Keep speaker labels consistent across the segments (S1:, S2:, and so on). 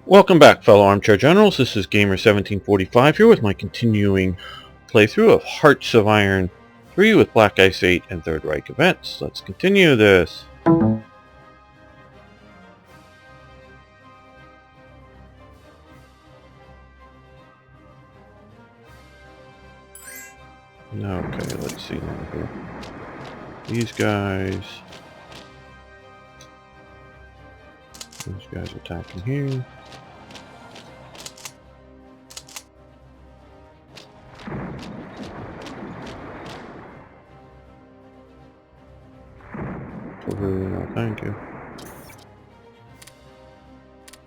S1: Welcome back, fellow armchair generals. This is Gamer1745 here with my continuing playthrough of Hearts of Iron 3 with Black Ice 8 and Third Reich events. Let's continue this. Okay, let's see here. These guys attacking here. No, thank you.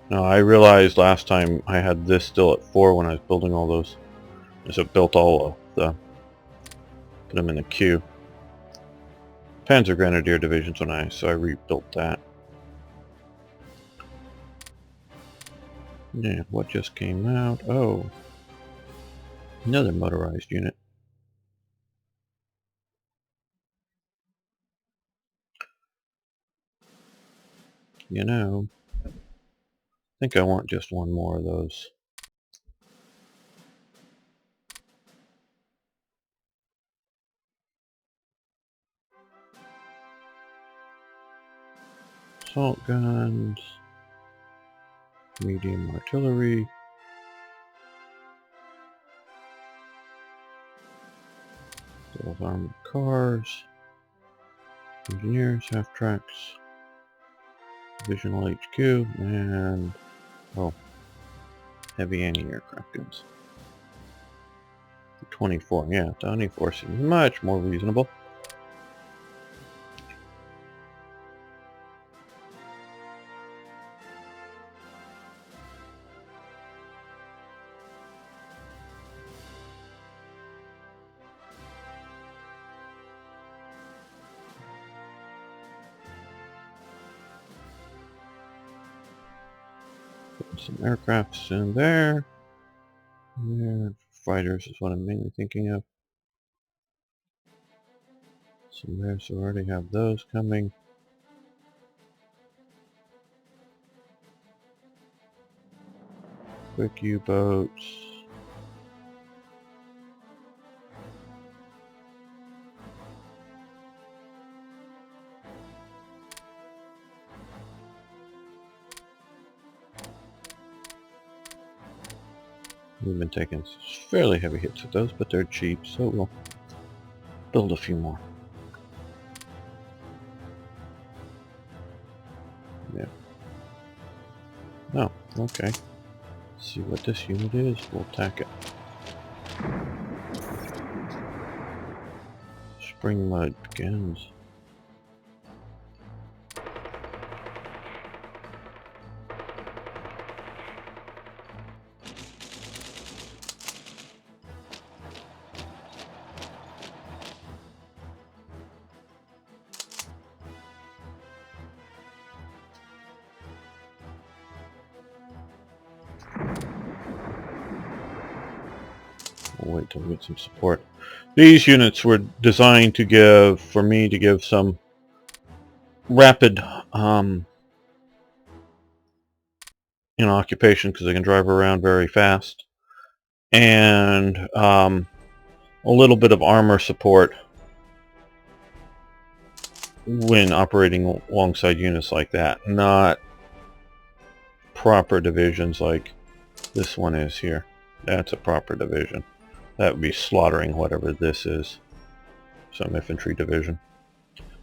S1: No, I realized last time I had this still at 4 when I was building all those. So it built all of the... put them in the queue. Panzer Grenadier Division's so nice, so I rebuilt that. Yeah, what just came out? Oh, another motorized unit. You know, I think I want just one more of those. Assault guns, medium artillery, those armored cars, engineers, half-tracks, divisional HQ, and, oh, heavy anti-aircraft guns. 24, yeah, 24 seems much more reasonable. Put some aircrafts in there. Yeah, fighters is what I'm mainly thinking of. Some there, so we already have those coming. Quick U-boats. We've been taking fairly heavy hits at those, but they're cheap, so we'll build a few more. Yeah. Oh, okay. Let's see what this unit is. We'll attack it. Spring mud begins. We'll wait till we get some support. These units were designed to give, for me to give some rapid occupation because they can drive around very fast, and a little bit of armor support when operating alongside units like that. Not proper divisions like this one is here. That's a proper division. That would be slaughtering whatever this is. Some infantry division.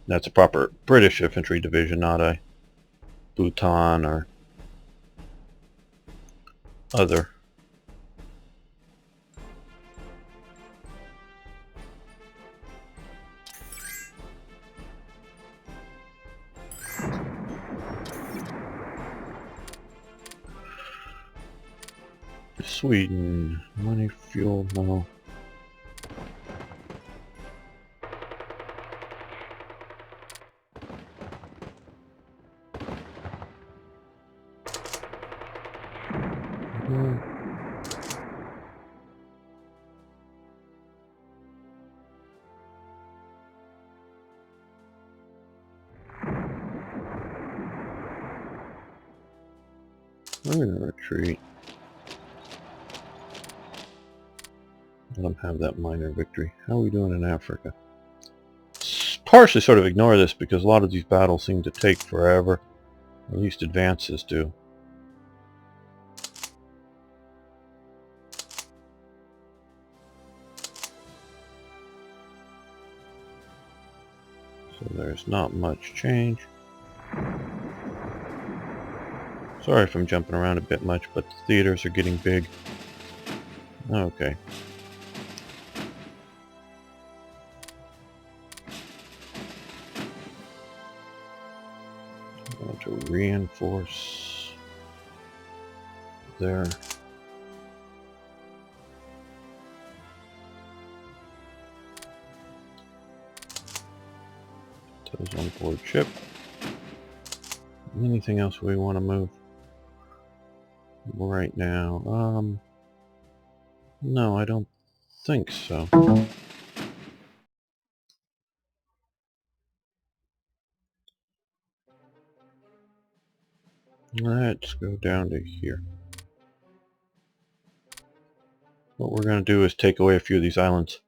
S1: That's a proper British infantry division, not a Bhutan or other. Sweden. Money, fuel, no. I'm going to retreat. Let them have that minor victory. How are we doing in Africa? Partially sort of ignore this because a lot of these battles seem to take forever. At least advances do. So there's not much change. Sorry if I'm jumping around a bit much, but the theaters are getting big. Okay. I'm going to reinforce there. Those on board ship. Anything else we want to move right now? No, I don't think so. Let's go down to here. What we're going to do is take away a few of these islands.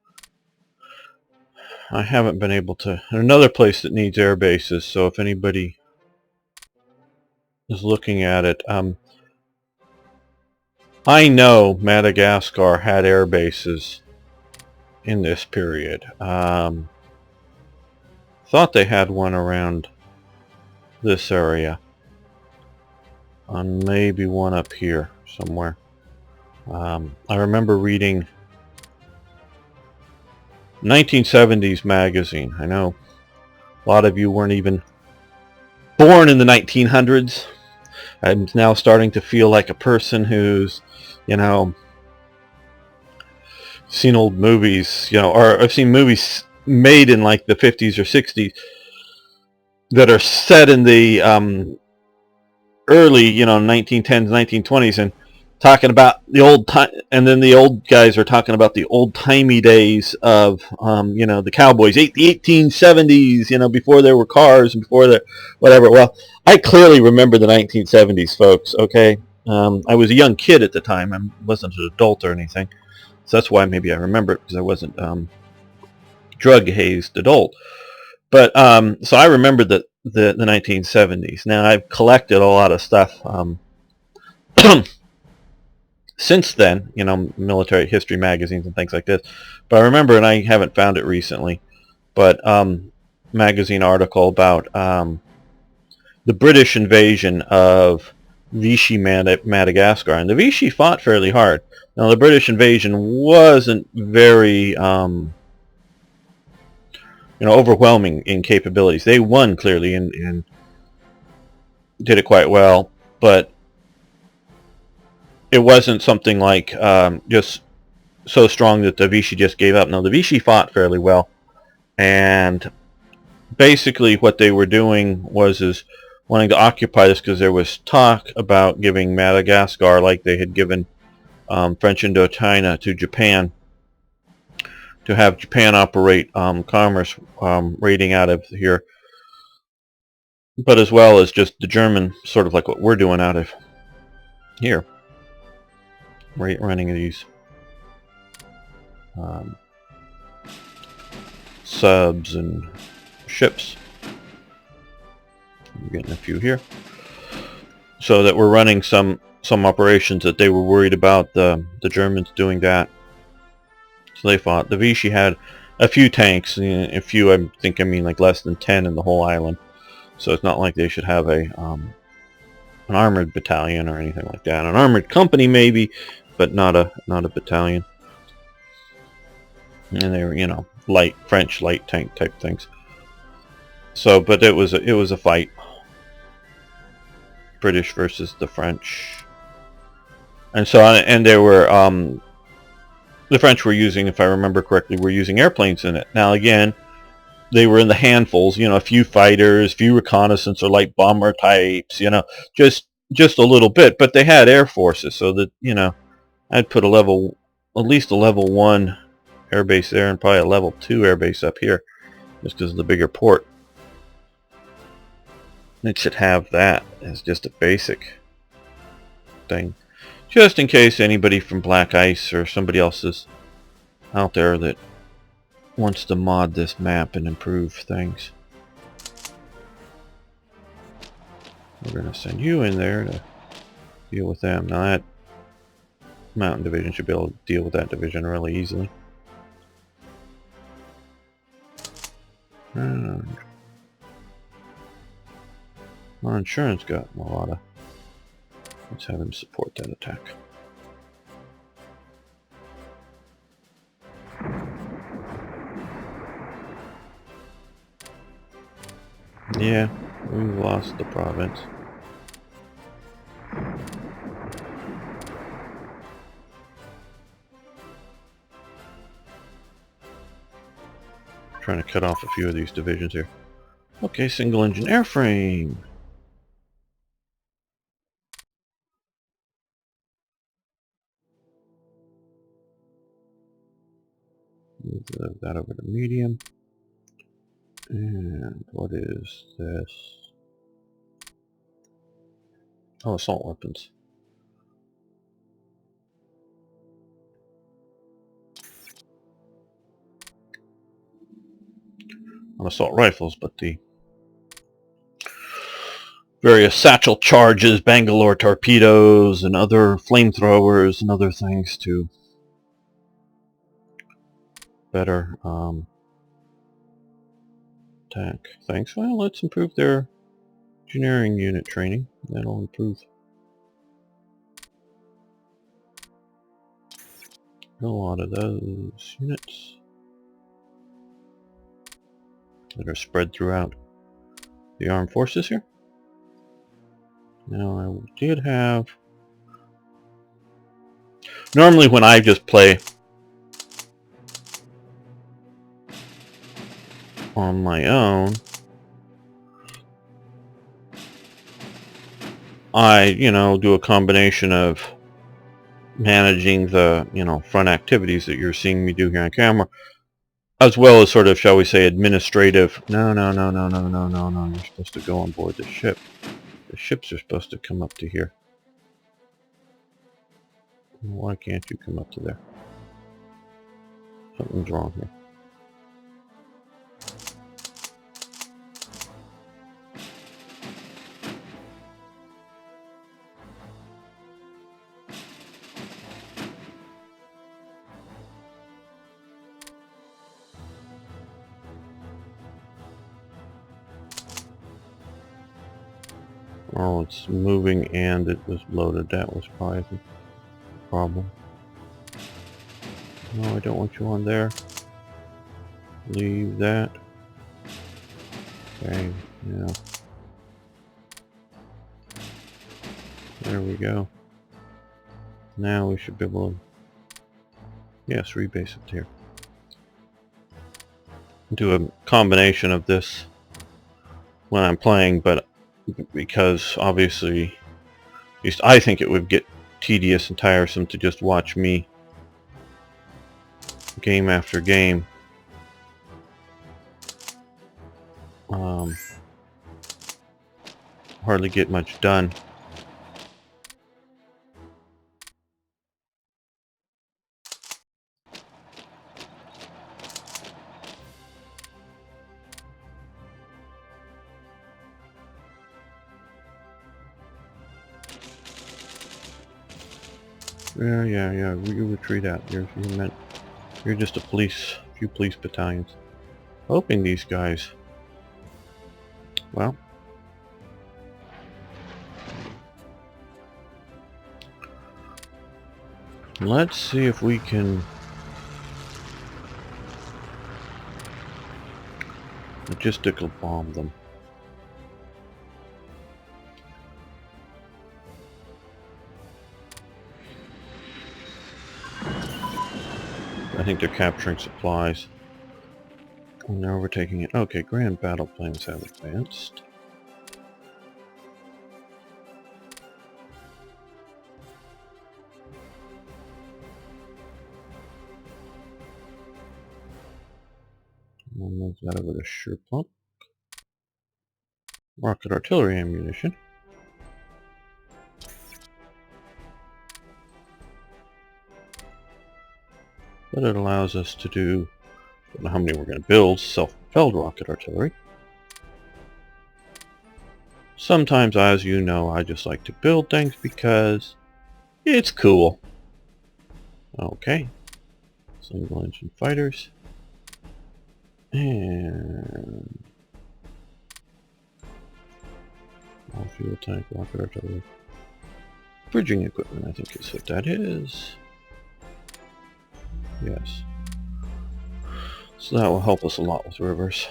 S1: I haven't been able to... Another place that needs air bases, so if anybody is looking at it, I know Madagascar had air bases in this period. Thought they had one around this area. Maybe one up here somewhere. I remember reading 1970s magazine. I know a lot of you weren't even born in the 1900s. I'm now starting to feel like a person who's, you know, seen old movies, you know, or I've seen movies made in like the 50s or 60s that are set in the early, you know, 1910s, 1920s, and talking about the old time, and then the old guys are talking about the old-timey days of, you know, the cowboys, the 1870s, you know, before there were cars and before the whatever. Well, I clearly remember the 1970s, folks, okay? I was a young kid at the time. I wasn't an adult or anything. So that's why maybe I remember it, because I wasn't drug-hazed adult. But, so I remember the 1970s. Now, I've collected a lot of stuff since then, you know, military history magazines and things like this. But I remember, and I haven't found it recently, but magazine article about the British invasion of Vichy Madagascar. And the Vichy fought fairly hard. Now, the British invasion wasn't very, you know, overwhelming in capabilities. They won, clearly, and did it quite well, but it wasn't something like just so strong that the Vichy just gave up. No, the Vichy fought fairly well, and basically what they were doing was wanting to occupy this because there was talk about giving Madagascar, like they had given French Indochina, to Japan, to have Japan operate commerce raiding out of here, but as well as just the German, sort of like what we're doing out of here, running these subs and ships. I'm getting a few here, so that we're running some operations that they were worried about the Germans doing that. So they fought. The Vichy had a few tanks, and a few, I mean like less than 10 in the whole island. So it's not like they should have a an armored battalion or anything like that. An armored company maybe, but not a battalion. And they were, you know, French light tank type things. So, but it was a fight. British versus the French. And so, and there were the French were using, if I remember correctly, were using airplanes in it. Now again, they were in the handfuls, you know, a few fighters, few reconnaissance or light bomber types, you know, just a little bit, but they had air forces, so that, you know, I'd put at least a level 1 air base there, and probably a level 2 air base up here, just because of the bigger port. It should have that as just a basic. thing. Just in case anybody from Black Ice or somebody else is out there that wants to mod this map and improve things. We're going to send you in there to deal with them. Now that mountain division should be able to deal with that division really easily. And our insurance got a lot of... Let's have him support that attack. Yeah, we lost the province. Trying to cut off a few of these divisions here. Okay, single engine airframe. Move that over to medium. And what is this? Oh, assault weapons. On assault rifles, but the various satchel charges, Bangalore torpedoes, and other flamethrowers and other things to better attack things. Well, let's improve their engineering unit training. That'll improve a lot of those units that are spread throughout the armed forces here. Now I did have... Normally when I just play on my own, I, do a combination of managing the, front activities that you're seeing me do here on camera, as well as sort of, shall we say, administrative. No, you're supposed to go on board the ship. The ships are supposed to come up to here. Why can't you come up to there? Something's wrong here. Oh, it's moving and it was loaded. That was probably the problem. No, I don't want you on there. Leave that. Okay, yeah. There we go. Now we should be able to, yes, rebase it here. Do a combination of this when I'm playing, but because obviously, at least I think it would get tedious and tiresome to just watch me game after game. Hardly get much done. Yeah, you retreat out. You're just a few police battalions. Hoping these guys, well, let's see if we can logistical bomb them. I think they're capturing supplies. And they're overtaking it. Okay, grand battle planes have advanced. We'll move that over to sure pump. Rocket artillery ammunition. but it allows us to do, I don't know how many we're going to build, self-propelled rocket artillery. Sometimes, as you know, I just like to build things because it's cool. Okay. Single engine fighters. And all fuel tank rocket artillery. Bridging equipment, I think is what that is. Yes. So that will help us a lot with rivers.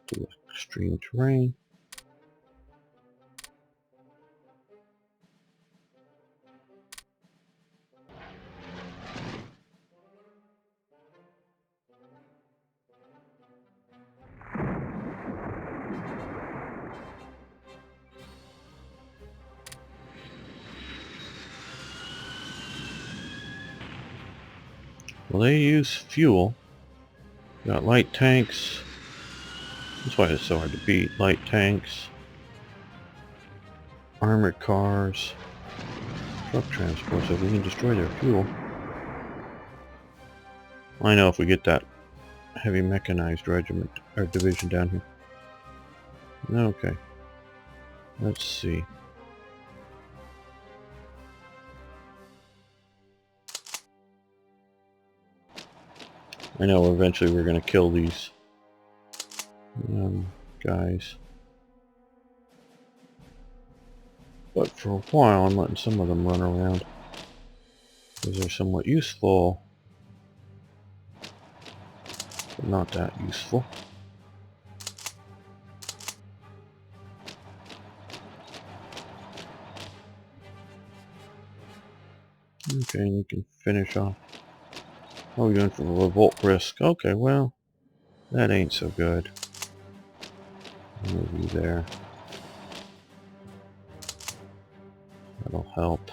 S1: Do extreme terrain. Well, they use fuel. Got light tanks. That's why it's so hard to beat. Light tanks. Armored cars. Truck transports. If we can destroy their fuel. I know if we get that heavy mechanized regiment or division down here. Okay. Let's see. I know eventually we're going to kill these guys. But for a while I'm letting some of them run around. Because they're somewhat useful. But not that useful. Okay, and you can finish off. Oh, you're going for a revolt risk. Okay, well, that ain't so good. Move you there. That'll help.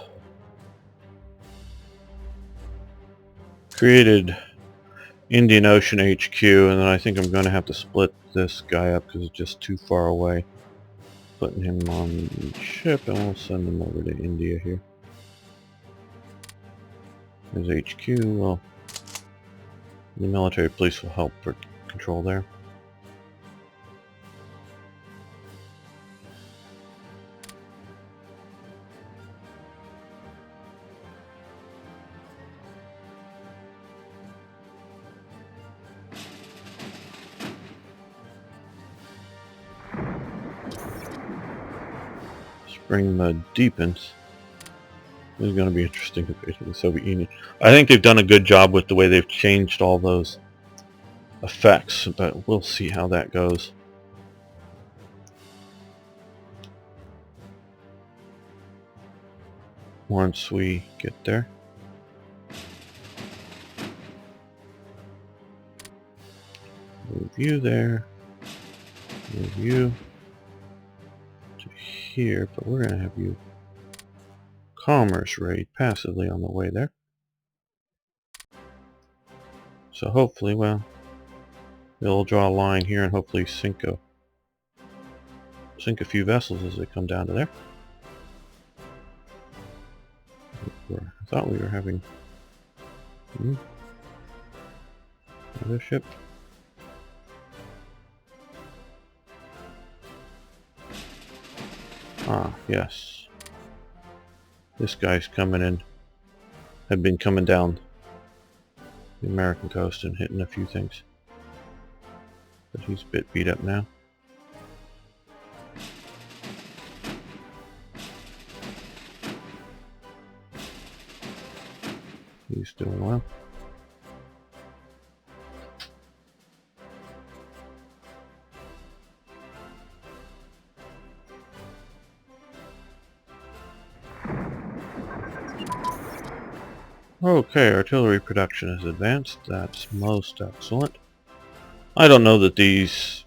S1: Created Indian Ocean HQ, and then I think I'm going to have to split this guy up because it's just too far away. Putting him on the ship, and we'll send him over to India here. There's HQ. Well, the military police will help for control there. Spring mud deepens. This is going to be interesting compared to the Soviet Union. I think they've done a good job with the way they've changed all those effects, but we'll see how that goes. Once we get there. Move you there. Move you to here, but we're going to have you commerce raid passively on the way there. So hopefully, well, they'll draw a line here and hopefully sink a few vessels as they come down to there. I thought we were having another ship. Ah, yes. This guy's coming in. Had been coming down the American coast and hitting a few things. But he's a bit beat up now. He's doing well. Okay, artillery production has advanced. That's most excellent. I don't know that these...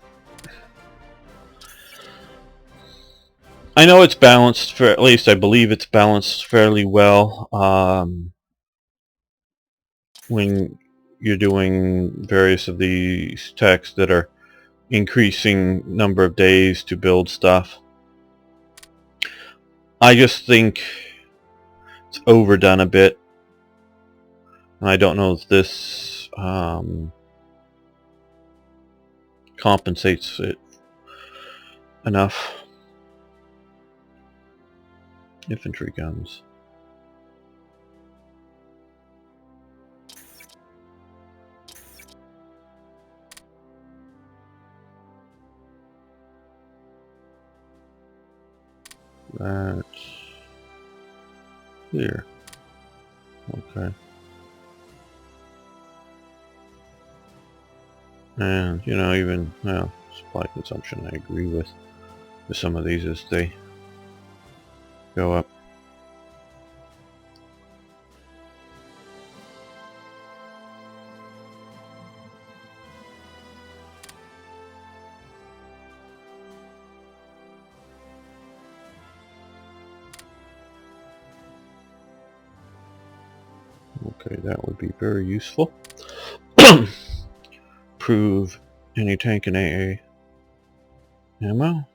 S1: I know it's balanced, for at least I believe it's balanced fairly well. When you're doing various of these techs that are increasing number of days to build stuff. I just think it's overdone a bit, and I don't know if this compensates it enough. Infantry guns. That's here. Okay. And, you know, even, well, supply consumption I agree with some of these as they go up. Okay, that would be very useful. Prove any tank in AA ammo.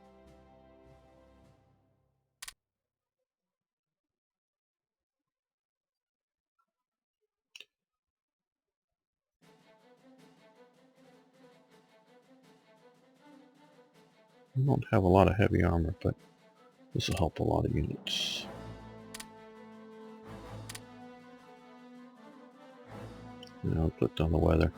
S1: I don't have a lot of heavy armor, but this will help a lot of units. Now I clicked on the weather.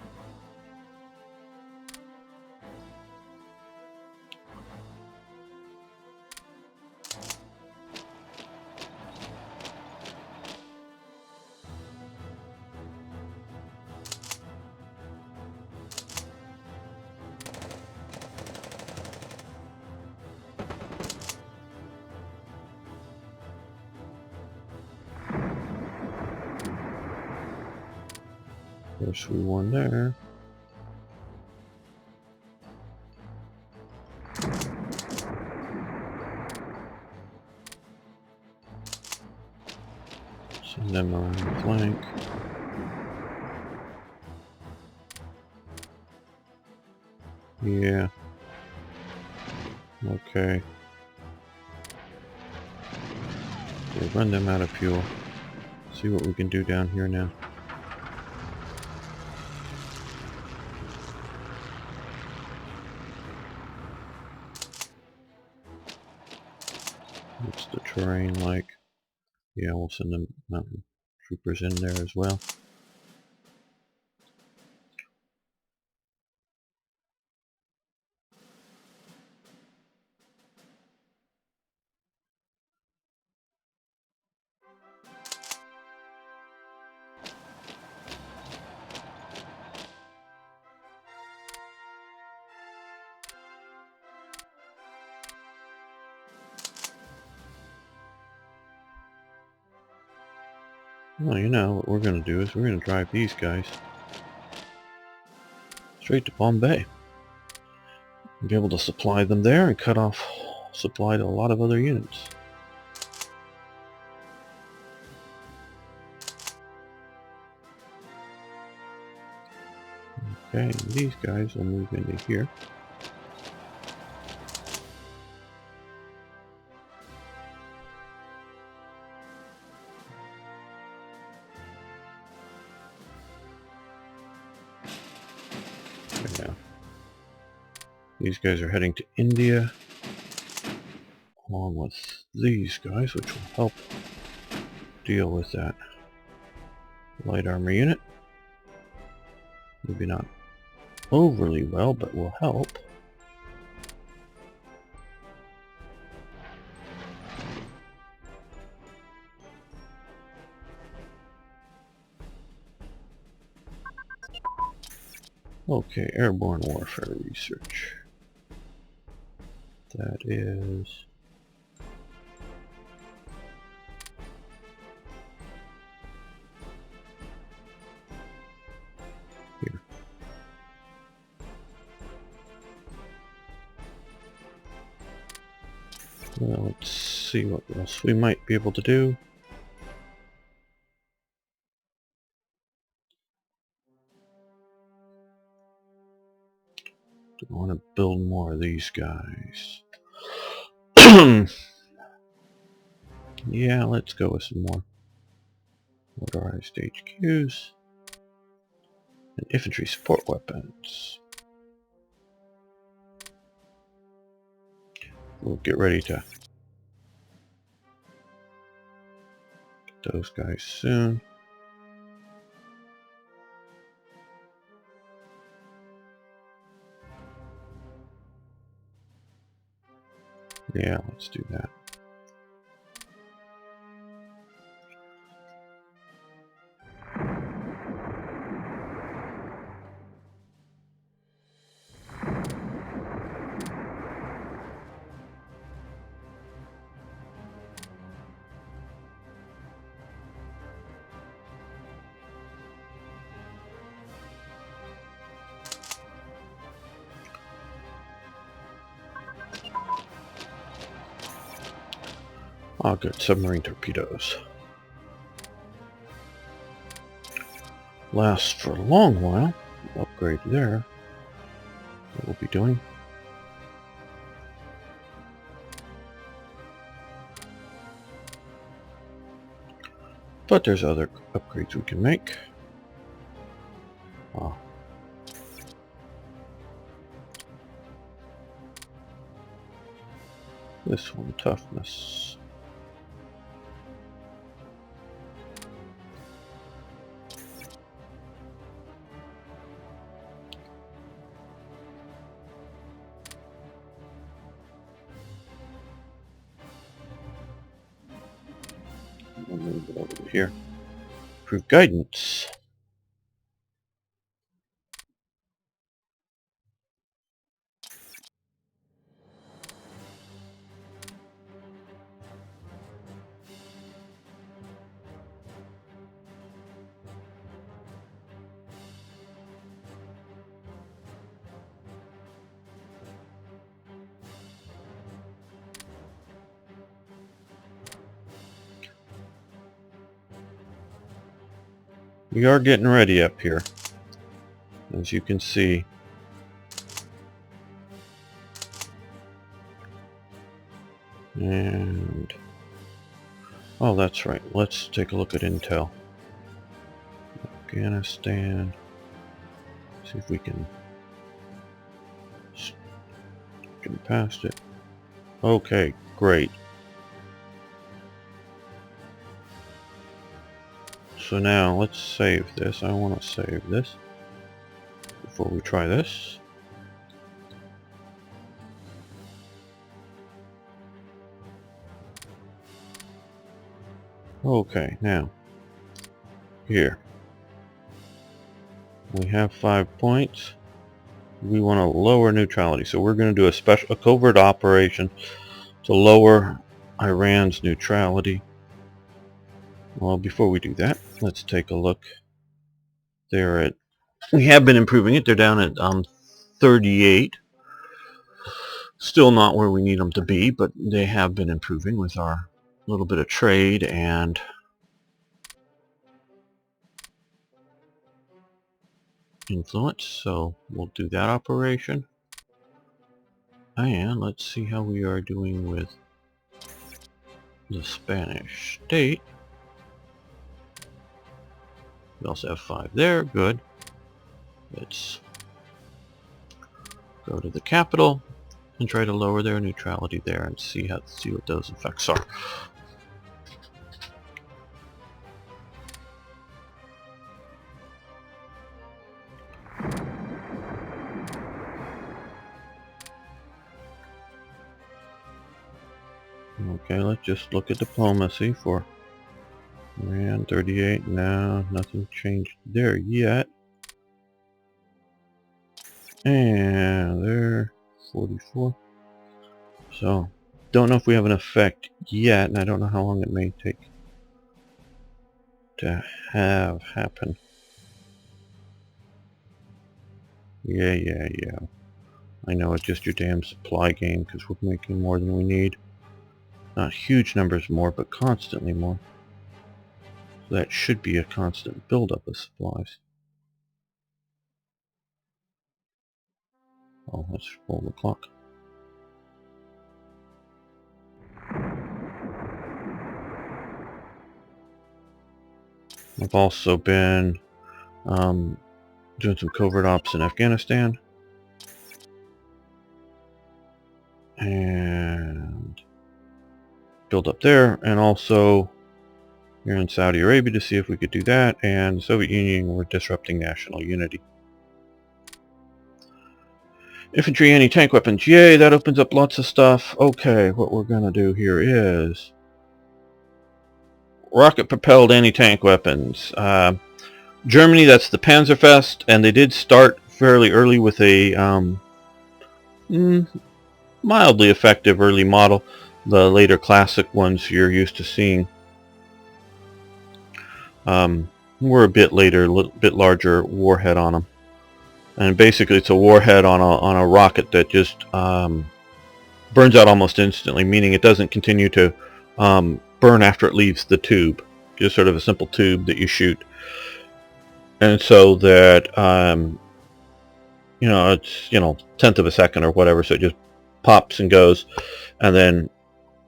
S1: There's one there. Send them around the flank. Yeah. Okay. We'll run them out of fuel. See what we can do down here now. What's the terrain like? Yeah, we'll send them mountain troopers in there as well. Well, you know, what we're going to do is we're going to drive these guys straight to Bombay. And be able to supply them there and cut off supply to a lot of other units. Okay, and these guys will move into here. Yeah. These guys are heading to India, along with these guys, which will help deal with that light armor unit. Maybe not overly well, but will help. Okay, airborne warfare research. That is... here. Well, let's see what else we might be able to do. Do I want to build more of these guys? Yeah, let's go with some more motorized HQs and infantry support weapons. We'll get ready to get those guys soon. Yeah, let's do that. Oh, good. Submarine torpedoes. Last for a long while. Upgrade there. What we'll be doing. But there's other upgrades we can make. Oh. This one, toughness. We'll move it over to here. Improve guidance. We are getting ready up here, as you can see. And oh, that's right. Let's take a look at intel. Afghanistan. See if we can get past it. Okay, great. So now let's save this. I want to save this before we try this. Okay, now here we have 5 points. We want to lower neutrality, so we're going to do a covert operation to lower Iran's neutrality. Well, before we do that, let's take a look. We have been improving it. They're down at 38. Still not where we need them to be, but they have been improving with our little bit of trade and influence. So we'll do that operation. And let's see how we are doing with the Spanish state. We also have 5 there. Good. Let's go to the capital and try to lower their neutrality there and see what those effects are. Okay, let's just look at diplomacy for Iran. 38. No, nothing changed there yet. And they're 44. So, don't know if we have an effect yet, and I don't know how long it may take to have happen. Yeah. I know it's just your damn supply game, because we're making more than we need. Not huge numbers more, but constantly more. So that should be a constant buildup of supplies. Oh, let's roll the clock. I've also been doing some covert ops in Afghanistan. And build up there, and also here in Saudi Arabia to see if we could do that, and the Soviet Union were disrupting national unity. Infantry anti-tank weapons, yay, that opens up lots of stuff. Okay, what we're gonna do here is rocket-propelled anti-tank weapons. Germany, that's the Panzerfest, and they did start fairly early with a mildly effective early model. The later classic ones you're used to seeing were a bit later, a little bit larger warhead on them. And basically it's a warhead on a rocket that just burns out almost instantly, meaning it doesn't continue to burn after it leaves the tube. Just sort of a simple tube that you shoot. And so that, it's, tenth of a second or whatever, so it just pops and goes. And then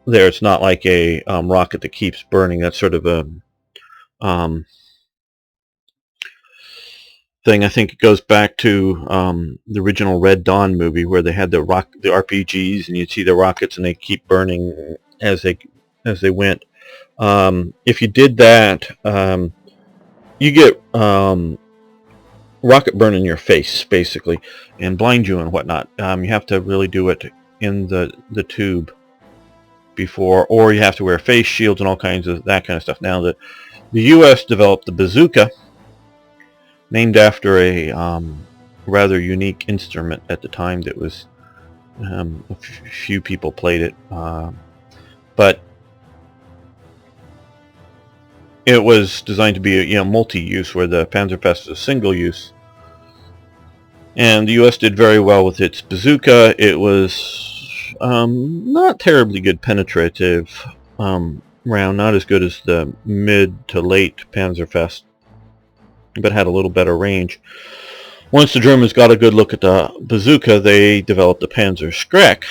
S1: there, it's not like a rocket that keeps burning. That's sort of a thing. I think it goes back to the original Red Dawn movie where they had the RPGs, and you'd see the rockets and they keep burning as they went. If you did that, you get rocket burn in your face basically, and blind you and whatnot. You have to really do it in the tube before, or you have to wear face shields and all kinds of that kind of stuff. Now the U.S. developed the bazooka, named after a rather unique instrument at the time that was a few people played it, but it was designed to be a multi-use, where the Panzerfest is a single use. And the U.S. did very well with its bazooka. It was not terribly good penetrative round, not as good as the mid to late Panzerfest, but had a little better range. Once the Germans got a good look at the bazooka, they developed the Panzer Schreck,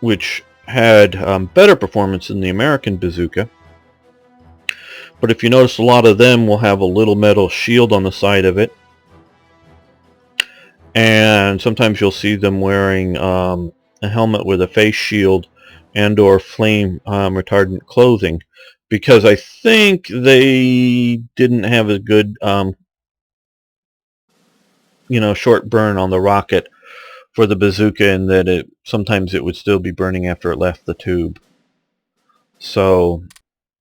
S1: which had better performance than the American bazooka. But if you notice, a lot of them will have a little metal shield on the side of it. And sometimes you'll see them wearing a helmet with a face shield and or flame retardant clothing, because I think they didn't have a good short burn on the rocket for the bazooka, and that sometimes it would still be burning after it left the tube. So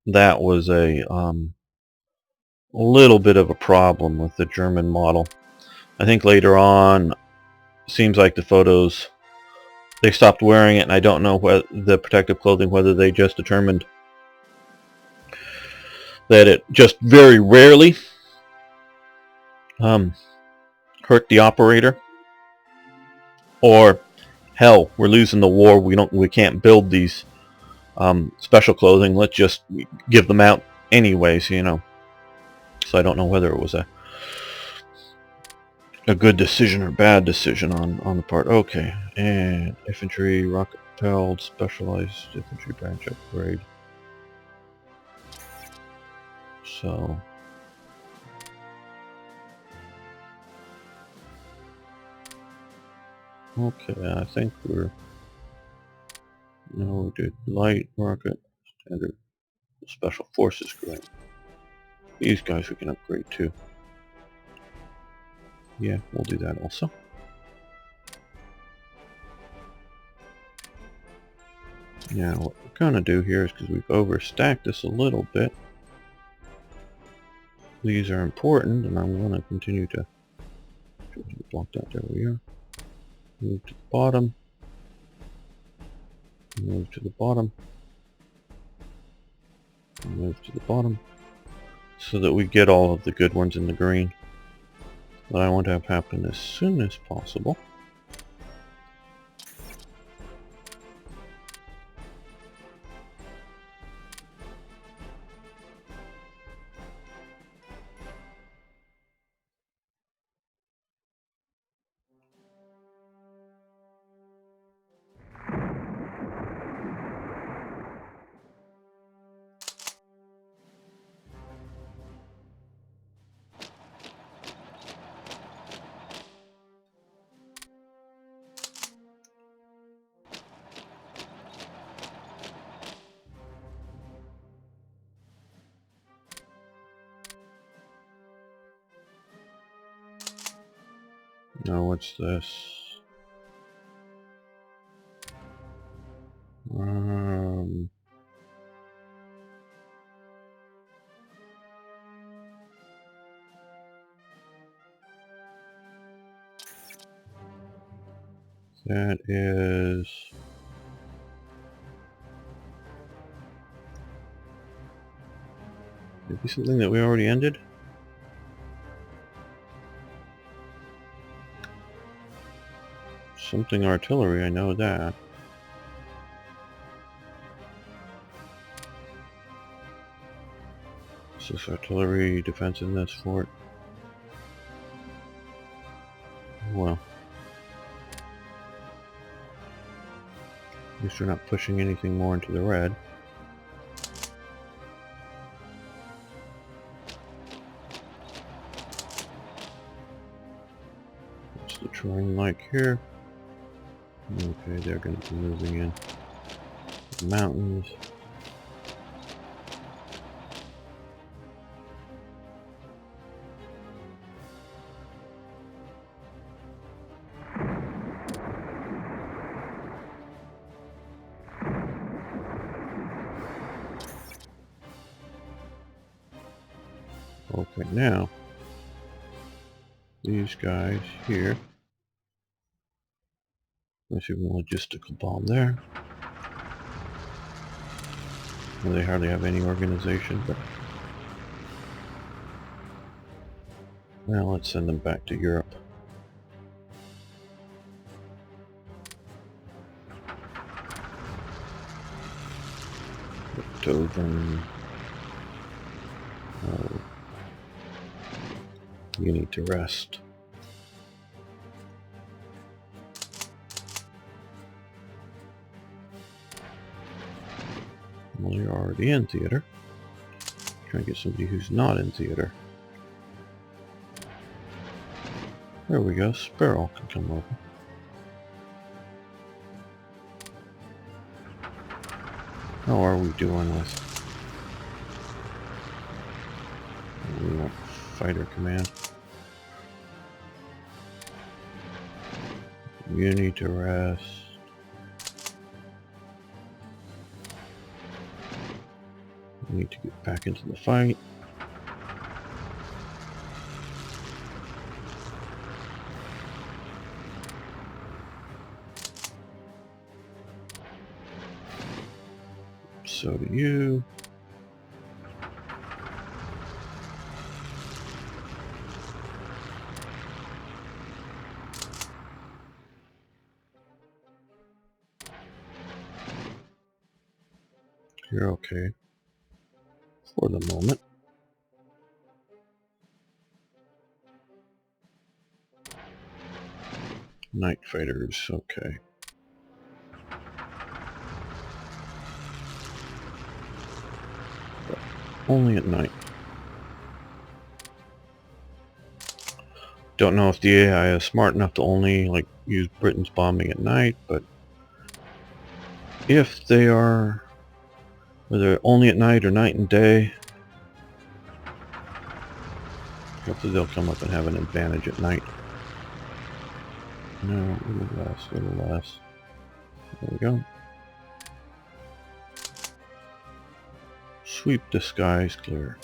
S1: that was a little bit of a problem with the German model. I think later on, seems like the photos, they stopped wearing it, and I don't know what the protective clothing, whether they just determined that it just very rarely hurt the operator, or hell, we're losing the war, we can't build these special clothing, let's just give them out anyways, So I don't know whether it was a good decision or bad decision on the part. Okay, and infantry, rocket propelled, specialized infantry branch upgrade. So okay, I think we did light rocket, standard, special forces grade. These guys we can upgrade too. Yeah, we'll do that also. Now what we're going to do here is, because we've overstacked this a little bit, these are important, and I'm going to continue to block that. There we are. Move to the bottom. Move to the bottom. Move to the bottom. So that we get all of the good ones in the green. That I want to have happen as soon as possible. Now what's this? That is maybe something that we already ended? Something artillery, I know that. Is this artillery defensiveness fort? Well, at least we're not pushing anything more into the red. What's the terrain like here? Okay, they're going to be moving in the mountains. Okay, now these guys here. Let's see a logistical bomb there. Well, they hardly have any organization, but well, let's send them back to Europe. Beethoven. Oh, you need to rest. Well, you're already in theater. Try and get somebody who's not in theater. There we go. Sparrow can come over. How are we doing with... We want fighter command. You need to rest. We need to get back into the fight. So do you. You're okay. For the moment. Night fighters, okay. But only at night. Don't know if the AI is smart enough to only use Britain's bombing at night, but if they are, whether only at night or night and day, hopefully they'll come up and have an advantage at night. No, a little less, a little less. There we go. Sweep the skies clear.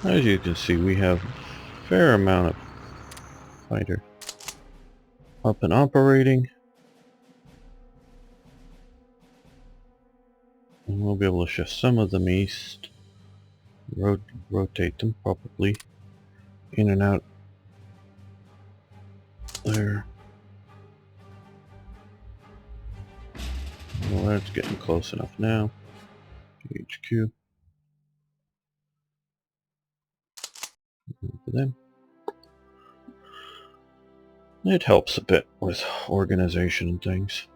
S1: As you can see, we have a fair amount of fighter up and operating. And we'll be able to shift some of them east. Rotate them probably in and out there. Well, that's getting close enough now. HQ. For them. It helps a bit with organization and things.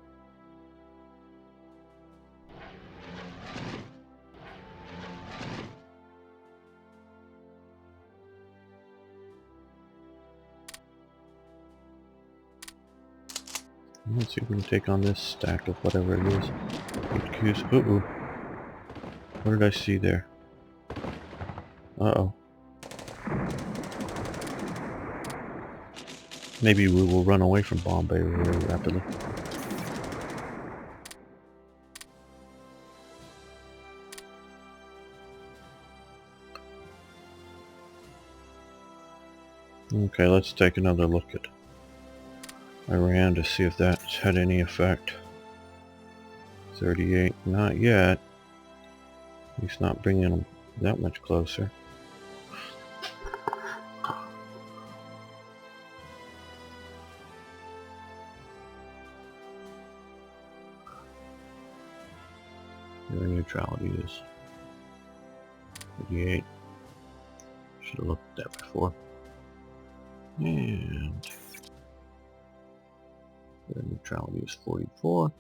S1: Let's see if we can take on this stack of whatever it is. HQs. Uh-oh. What did I see there? Uh-oh. Maybe we will run away from Bombay very rapidly. Okay, let's take another look at Iran to see if that's had any effect. 38, not yet. He's not bringing them that much closer. Their neutrality is 38. Should have looked at that before. And their neutrality is 44.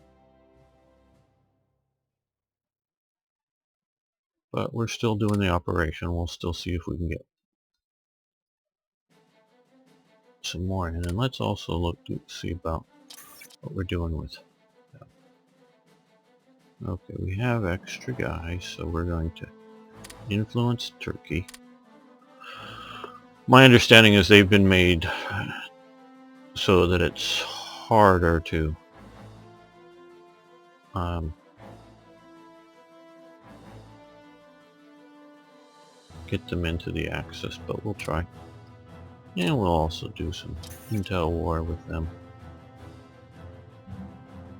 S1: But we're still doing the operation. We'll still see if we can get some more in. And let's also look to see about what we're doing with them. Okay, we have extra guys, so we're going to influence Turkey. My understanding is they've been made so that it's harder to get them into the Axis, but we'll try. And we'll also do some intel war with them.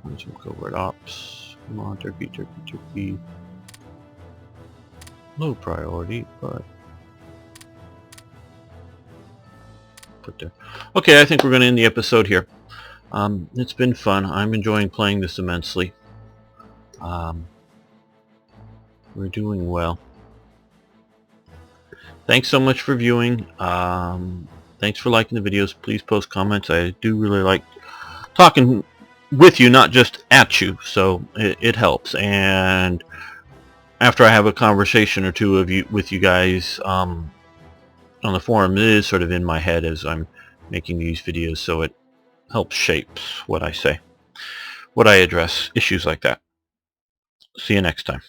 S1: And some covert ops. Come on, Turkey, Turkey, Turkey. Low priority, but put there. Okay, I think we're going to end the episode here. It's been fun. I'm enjoying playing this immensely. We're doing well. Thanks so much for viewing. Thanks for liking the videos. Please post comments. I do really like talking with you, not just at you, so it helps. And after I have a conversation or two with you guys on the forum, it is sort of in my head as I'm making these videos, so it helps shape what I say, what I address, issues like that. See you next time.